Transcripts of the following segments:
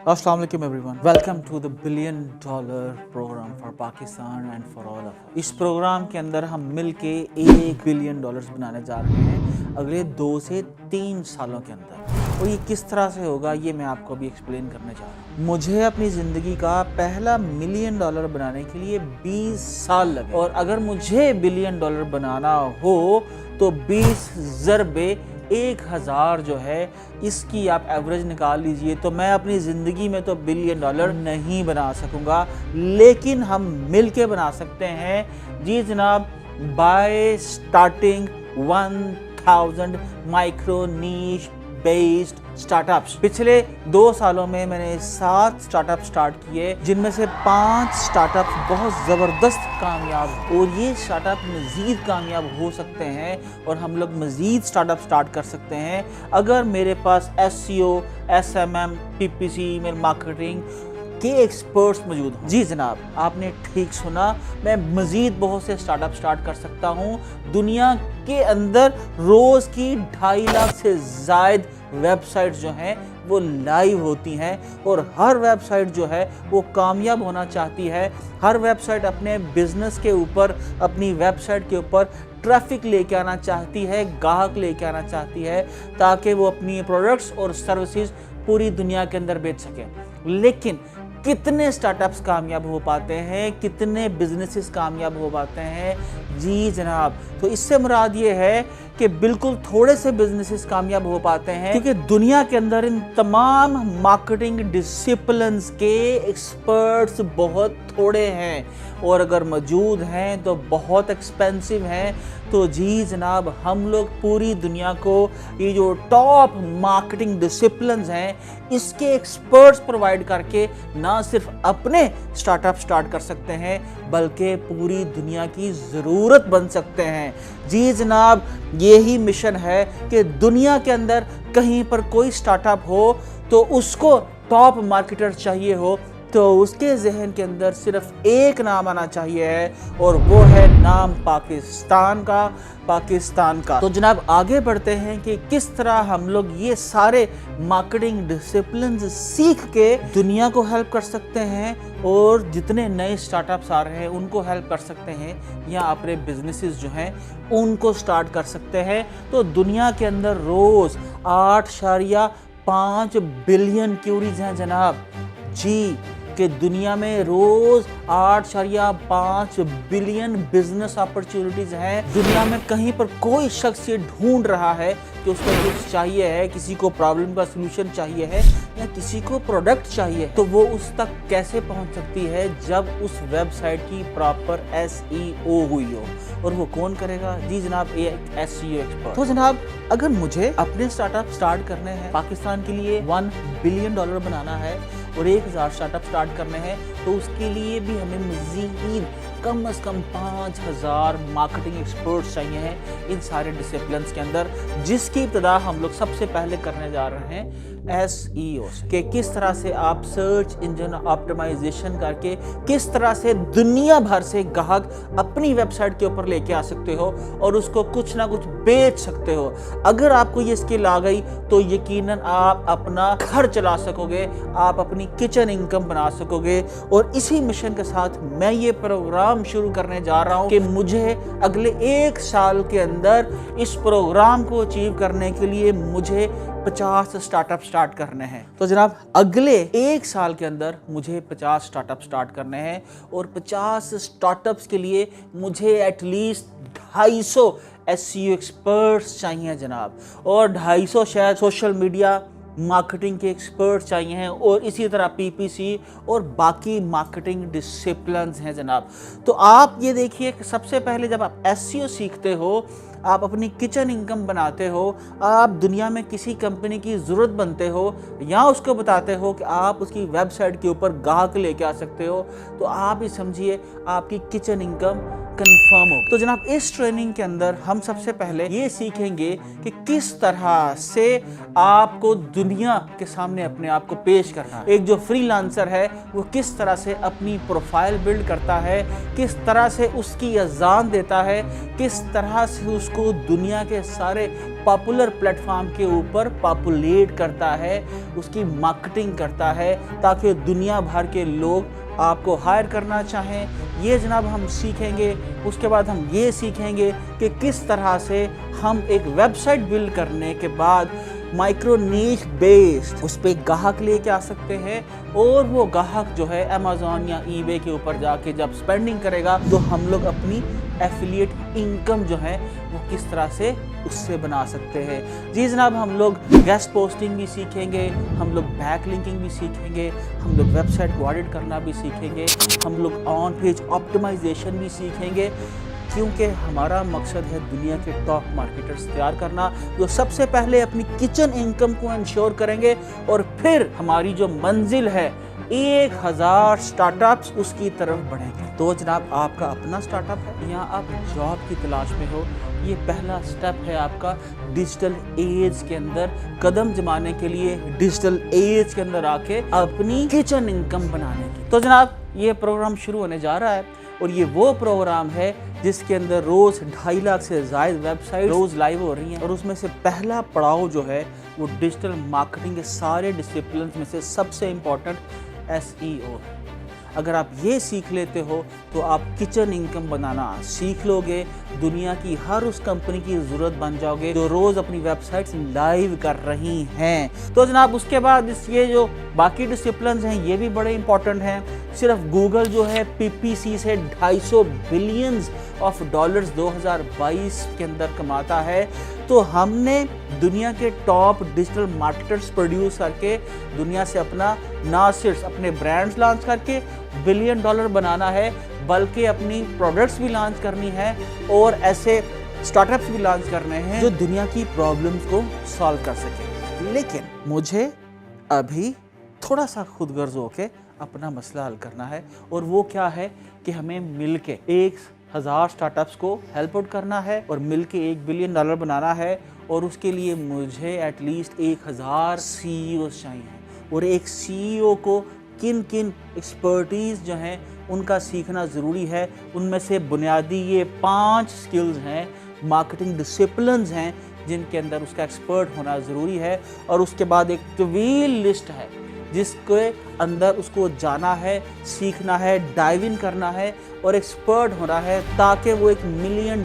अस्सलाम वालेकुम everyone, welcome to the billion dollar program for Pakistan and for all of. इस program के अंदर हम मिलके $1 बिलियन बनाने जा रहे हैं अगले 2 से 3 सालों के अंदर। और ये किस तरह से होगा ये मैं आपको अभी एक्सप्लेन करने जा रहा हूँ। मुझे अपनी ज़िंदगी का पहला $1 मिलियन बनाने के लिए 20 साल लगे, और अगर मुझे $1 बिलियन बनाना हो तो 20 ज़रबे 1000 जो है इसकी आप एवरेज निकाल लीजिए। तो मैं अपनी ज़िंदगी में तो $1 बिलियन नहीं बना सकूंगा, लेकिन हम मिल के बना सकते हैं जी जनाब, बाय स्टार्टिंग 1000 माइक्रो नीश बेस्ड स्टार्टअप्स। पिछले 2 सालों में मैंने 7 स्टार्टअप स्टार्ट किए, जिनमें से 5 स्टार्टअप बहुत ज़बरदस्त कामयाब, और ये स्टार्टअप मज़ीद कामयाब हो सकते हैं और हम लोग मज़ीद स्टार्टअप स्टार्ट कर सकते हैं अगर मेरे पास SEO, SMM, PPC, email marketing के एक्सपर्ट्स मौजूद हों। जी जनाब, आपने ठीक सुना, मैं मज़ीद बहुत से स्टार्टअप स्टार्ट कर सकता हूँ। दुनिया के अंदर रोज़ की 2.5 लाख से ज़ायद वेबसाइट्स जो हैं वो लाइव होती हैं, और हर वेबसाइट जो है वो कामयाब होना चाहती है। हर वेबसाइट अपने बिज़नेस के ऊपर, अपनी वेबसाइट के ऊपर ट्रैफिक लेके आना चाहती है, ग्राहक लेके आना चाहती है, ताकि वो अपनी प्रोडक्ट्स और सर्विसेज पूरी दुनिया के अंदर बेच सकें। लेकिन कितने स्टार्टअप्स कामयाब हो पाते हैं, कितने बिजनेसेस कामयाब हो पाते हैं? जी जनाब, तो इससे मुराद ये है कि बिल्कुल थोड़े से बिजनेसेस कामयाब हो पाते हैं, क्योंकि दुनिया के अंदर इन तमाम मार्केटिंग डिसिप्लिन्स के एक्सपर्ट्स बहुत थोड़े हैं, और अगर मौजूद हैं तो बहुत एक्सपेंसिव हैं। तो जी जनाब, हम लोग पूरी दुनिया को ये जो टॉप मार्केटिंग डिसिप्लिन्स हैं इसके एक्सपर्ट्स प्रोवाइड करके ना सिर्फ अपने स्टार्टअप स्टार्ट कर सकते हैं, बल्कि पूरी दुनिया की ज़रूरत बन सकते हैं। जी जनाब, यही मिशन है कि दुनिया के अंदर कहीं पर कोई स्टार्टअप हो तो उसको टॉप मार्केटर चाहिए हो, तो उसके जहन के अंदर सिर्फ एक नाम आना चाहिए है, और वो है नाम पाकिस्तान का। तो जनाब आगे बढ़ते हैं कि किस तरह हम लोग ये सारे मार्केटिंग डिसिप्लिन्स सीख के दुनिया को हेल्प कर सकते हैं, और जितने नए स्टार्टअप्स आ रहे हैं उनको हेल्प कर सकते हैं, या अपने बिजनेसेस जो हैं उनको स्टार्ट कर सकते हैं। तो दुनिया के अंदर रोज़ 8.5 बिलियन क्यूरीज हैं जनाब। जी, कि दुनिया में रोज 8.5 बिलियन बिजनेस अपॉर्चुनिटीज हैं। दुनिया में कहीं पर कोई शख्स ये ढूंढ रहा है कि उसको कुछ चाहिए है, किसी को प्रॉब्लम का सलूशन चाहिए है, या किसी को प्रोडक्ट चाहिए, तो वो उस तक कैसे पहुंच सकती है जब उस वेबसाइट की प्रॉपर SEO हुई हो। और वो कौन करेगा? जी जनाब, एक SEO एक्सपर्ट। तो जनाब, अगर मुझे अपने स्टार्टअप स्टार्ट करने हैं, पाकिस्तान के लिए $1 बिलियन बनाना है और 1000 स्टार्टअप स्टार्ट करने हैं, तो उसके लिए भी हमें मज़ीद कम से कम 5000 मार्केटिंग एक्सपर्ट्स चाहिए हैं इन सारे डिसिप्लिन्स के अंदर, जिसकी इब्तिदा हम लोग सबसे पहले करने जा रहे हैं SEO से। कि किस तरह से आप सर्च इंजन ऑप्टिमाइजेशन करके किस तरह से दुनिया भर से ग्राहक अपनी वेबसाइट के ऊपर लेके आ सकते हो और उसको कुछ ना कुछ बेच सकते हो। अगर आपको ये स्किल आ गई तो यकीनन आप अपना घर चला सकोगे, आप अपनी किचन इनकम बना सकोगे। और इसी मिशन के साथ मैं ये प्रोग्राम शुरू करने जा रहा हूँ कि मुझे अगले 1 साल के अंदर इस प्रोग्राम को अचीव करने के लिए मुझे 50 स्टार्टअप स्टार्ट करने हैं। तो जनाब, अगले 1 साल के अंदर मुझे 50 स्टार्टअप स्टार्ट करने हैं, और 50 स्टार्टअप्स के लिए मुझे एटलीस्ट 250 SEO एक्सपर्ट्स चाहिए जनाब, और 250 शायद सोशल मीडिया मार्केटिंग के एक्सपर्ट चाहिए हैं, और इसी तरह PPC और बाकी मार्केटिंग डिसिप्लिन्स हैं जनाब। तो आप ये देखिए कि सबसे पहले जब आप SEO सीखते हो, आप अपनी किचन इनकम बनाते हो, आप दुनिया में किसी कंपनी की ज़रूरत बनते हो, या उसको बताते हो कि आप उसकी वेबसाइट के ऊपर ग्राहक लेके आ सकते हो, तो आप ही समझिए आपकी किचन इनकम कंफर्म हो। तो जनाब, इस ट्रेनिंग के अंदर हम सबसे पहले ये सीखेंगे कि किस तरह से आपको दुनिया के सामने अपने आप को पेश करना है। एक जो फ्रीलांसर है वो किस तरह से अपनी प्रोफाइल बिल्ड करता है, किस तरह से उसकी अजान देता है, किस तरह से उसको दुनिया के सारे पॉपुलर प्लेटफॉर्म के ऊपर पॉपुलेट करता है, उसकी मार्केटिंग करता है ताकि दुनिया भर के लोग आपको हायर करना चाहें। ये जनाब हम सीखेंगे। उसके बाद हम ये सीखेंगे कि किस तरह से हम एक वेबसाइट बिल्ड करने के बाद माइक्रो नीश बेस्ड उस पर गाहक लेके आ सकते हैं, और वो गाहक जो है अमेज़ॉन या ईबे के ऊपर जाके जब स्पेंडिंग करेगा तो हम लोग अपनी एफिलिएट इनकम जो है वो किस तरह से उससे बना सकते हैं। जी जनाब, हम लोग गेस्ट पोस्टिंग भी सीखेंगे, हम लोग बैक लिंकिंग भी सीखेंगे, हम लोग वेबसाइट को ऑडिट करना भी सीखेंगे, हम लोग ऑन पेज ऑप्टिमाइजेशन भी सीखेंगे, क्योंकि हमारा मकसद है दुनिया के टॉप मार्केटर्स तैयार करना जो सबसे पहले अपनी किचन इनकम को इंश्योर करेंगे, और फिर हमारी जो मंजिल है 1000 स्टार्टअप्स उसकी तरफ बढ़ेंगे। तो जनाब, आपका अपना स्टार्टअप है या आप जॉब की तलाश में हो, ये पहला स्टेप है आपका डिजिटल एज के अंदर कदम जमाने के लिए, डिजिटल एज के अंदर आके अपनी किचन इनकम बनाने की। तो जनाब, ये प्रोग्राम शुरू होने जा रहा है, और ये वो प्रोग्राम है जिसके अंदर रोज 2.5 लाख से ज़ायद वेबसाइट रोज लाइव हो रही हैं, और उसमें से पहला पड़ाव जो है वो डिजिटल मार्केटिंग के सारे डिसिप्लिन में से सबसे इम्पोर्टेंट SEO है। अगर आप ये सीख लेते हो तो आप किचन इनकम बनाना सीख लोगे, दुनिया की हर उस कंपनी की ज़रूरत बन जाओगे जो रोज़ अपनी वेबसाइट्स लाइव कर रही हैं। तो जनाब, उसके बाद ये जो बाकी डिसिप्लिन्स हैं ये भी बड़े इंपॉर्टेंट हैं। सिर्फ गूगल जो है PPC से $250 बिलियन 2022 के अंदर कमाता है, तो हमने दुनिया के टॉप डिजिटल मार्केटर्स प्रोड्यूस करके दुनिया से अपना ना सिर्फ अपने ब्रांड्स लॉन्च करके $1 बिलियन बनाना है, बल्कि अपनी प्रोडक्ट्स भी लॉन्च करनी है और ऐसे स्टार्टअप्स भी लॉन्च करने हैं जो दुनिया की प्रॉब्लम्स को सॉल्व कर सके। लेकिन मुझे अभी थोड़ा सा खुदगर्ज होके अपना मसला हल करना है, और वो क्या है कि हमें मिलके 1000 स्टार्टअप्स को हेल्प आउट करना है और मिलके $1 बिलियन बनाना है, और उसके लिए मुझे एटलीस्ट 1000 CEOs चाहिए। और एक CEO को किन किन एक्सपर्टीज़ जो हैं उनका सीखना ज़रूरी है, उनमें से बुनियादी ये 5 स्किल्स हैं, मार्केटिंग डिसिप्लिन्स हैं जिनके अंदर उसका एक्सपर्ट होना ज़रूरी है। और उसके बाद एक तवील लिस्ट है जिसके अंदर उसको जाना है, सीखना है, डाइव इन करना है और एक्सपर्ट होना है, ताकि वो $1 मिलियन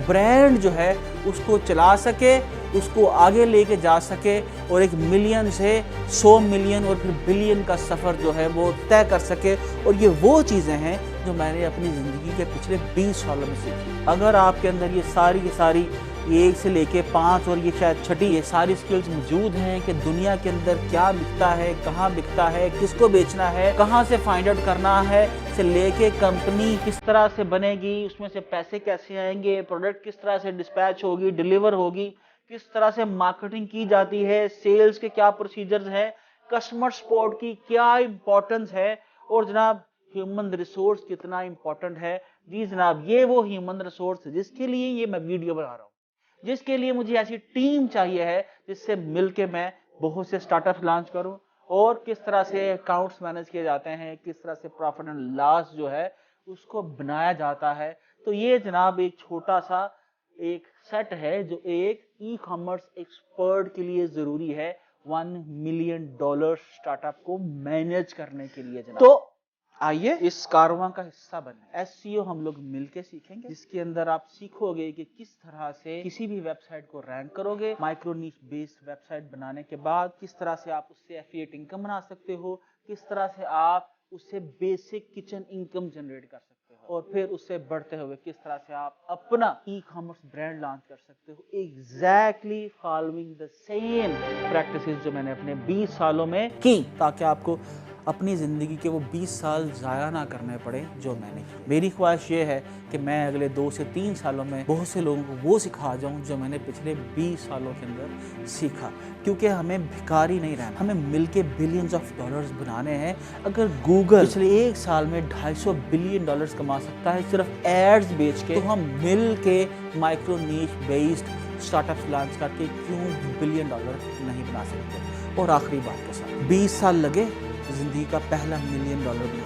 ब्रांड जो है उसको चला सके, उसको आगे लेके जा सके, और 1 मिलियन से 100 मिलियन और फिर बिलियन का सफ़र जो है वो तय कर सके। और ये वो चीज़ें हैं जो मैंने अपनी ज़िंदगी के पिछले 20 सालों में सीखी। अगर आपके अंदर ये सारी 1 से लेके 5 और ये शायद 6 ये सारी स्किल्स मौजूद हैं कि दुनिया के अंदर क्या बिकता है, कहाँ बिकता है, किसको बेचना है, कहाँ से फाइंड आउट करना है, से लेके कंपनी किस तरह से बनेगी, उसमें से पैसे कैसे आएंगे, प्रोडक्ट किस तरह से डिस्पैच होगी, डिलीवर होगी, किस तरह से मार्केटिंग की जाती है, सेल्स के क्या प्रोसीजर्स हैं, कस्टमर सपोर्ट की क्या इंपॉर्टेंस है, और जनाब ह्यूमन रिसोर्स कितना इंपॉर्टेंट है। जी जनाब, ये वो ह्यूमन रिसोर्स है जिसके लिए ये मैं वीडियो बना रहा हूँ, जिसके लिए मुझे ऐसी टीम चाहिए है जिससे मिलके मैं बहुत से स्टार्टअप्स लॉन्च करूं, और किस तरह से अकाउंट्स मैनेज किए जाते हैं, किस तरह से प्रॉफिट एंड लॉस जो है उसको बनाया जाता है। तो ये जनाब एक छोटा सा एक सेट है जो एक ई-कॉमर्स एक्सपर्ट के लिए जरूरी है $1 मिलियन स्टार्टअप को मैनेज करने के लिए जनाब। तो आइए इस कारवां का हिस्सा बने। SEO हम लोग मिलके सीखेंगे, जिसके अंदर आप सीखोगे कि किस तरह से किसी भी वेबसाइट को रैंक करोगे, माइक्रो नीश बेस्ड वेबसाइट बनाने के बाद किस तरह से आप उससे एफिलिएट इनकम बना सकते हो, किस तरह से आप उससे बेसिक किचन इनकम जनरेट कर सकते हो, और फिर उससे बढ़ते हुए किस तरह से आप अपना ई-कॉमर्स ब्रांड लॉन्च कर सकते हो, exactly following the same practices जो मैंने अपने 20 सालों में की, ताकि आपको अपनी ज़िंदगी के वो 20 साल ज़ाया ना करने पड़े जो मैंने की। मेरी ख्वाहिश ये है कि मैं अगले 2 से 3 सालों में बहुत से लोगों को वो सिखा जाऊं जो मैंने पिछले 20 सालों के अंदर सीखा, क्योंकि हमें भिखारी नहीं रहना, हमें मिलके $बिलियंस बनाने हैं। अगर गूगल पिछले 1 साल में $250 बिलियन कमा सकता है सिर्फ एड्स बेच के, तो हम मिल के माइक्रो नीश बेस्ड स्टार्टअप्स लॉन्च करके क्यों $1 बिलियन नहीं बना सकते। और आखिरी बात के साथ 20 साल लगे जिंदगी का पहला $1 मिलियन बनाने,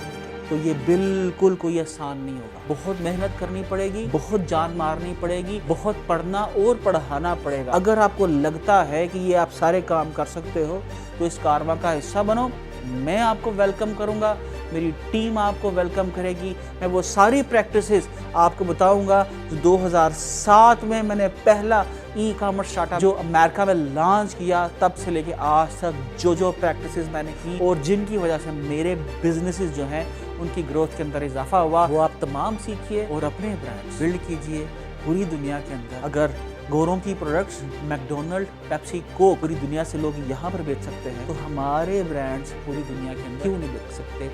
تو یہ بالکل کوئی آسان نہیں ہوگا. بہت محنت کرنی پڑے گی, بہت جان مارنی پڑے گی, بہت پڑھنا اور پڑھانا پڑے گا. اگر آپ کو لگتا ہے کہ یہ آپ سارے کام کر سکتے ہو تو اس کارواں کا حصہ بنو. میں آپ کو ویلکم کروں گا, میری ٹیم آپ کو ویلکم کرے گی. میں وہ ساری پریکٹسز آپ کو بتاؤں گا جو 2007 میں میں نے پہلا ای کامرس اسٹارٹ اپ جو امریکہ میں لانچ کیا, تب سے لے کے آج تک جو پریکٹسز میں نے کی اور جن کی وجہ سے میرے بزنسز جو ہیں ان کی گروتھ کے اندر اضافہ ہوا, وہ آپ تمام سیکھیے اور اپنے برانڈ بلڈ کیجئے پوری دنیا کے اندر. اگر گوروں کی پروڈکٹس میکڈونلڈ, پیپسی, کوک پوری دنیا سے لوگ یہاں پر بیچ سکتے ہیں تو ہمارے برانڈز پوری دنیا کے اندر کیوں نہیں بک سکتے؟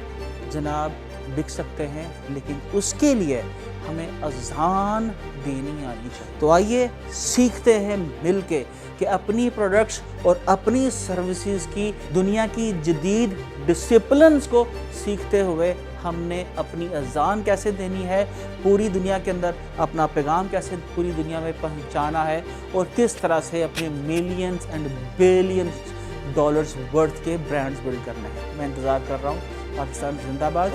جناب بک سکتے ہیں, لیکن اس کے لیے ہمیں اذان دینی آنی چاہیے. تو آئیے سیکھتے ہیں مل کے کہ اپنی پروڈکٹس اور اپنی سروسز کی دنیا کی جدید ڈسپلنز کو سیکھتے ہوئے ہم نے اپنی اذان کیسے دینی ہے, پوری دنیا کے اندر اپنا پیغام کیسے پوری دنیا میں پہنچانا ہے, اور کس طرح سے اپنے millions and billions dollars worth کے برانڈز بلڈ کرنے ہیں. میں انتظار کر رہا ہوں. پاکستان زندہ باد.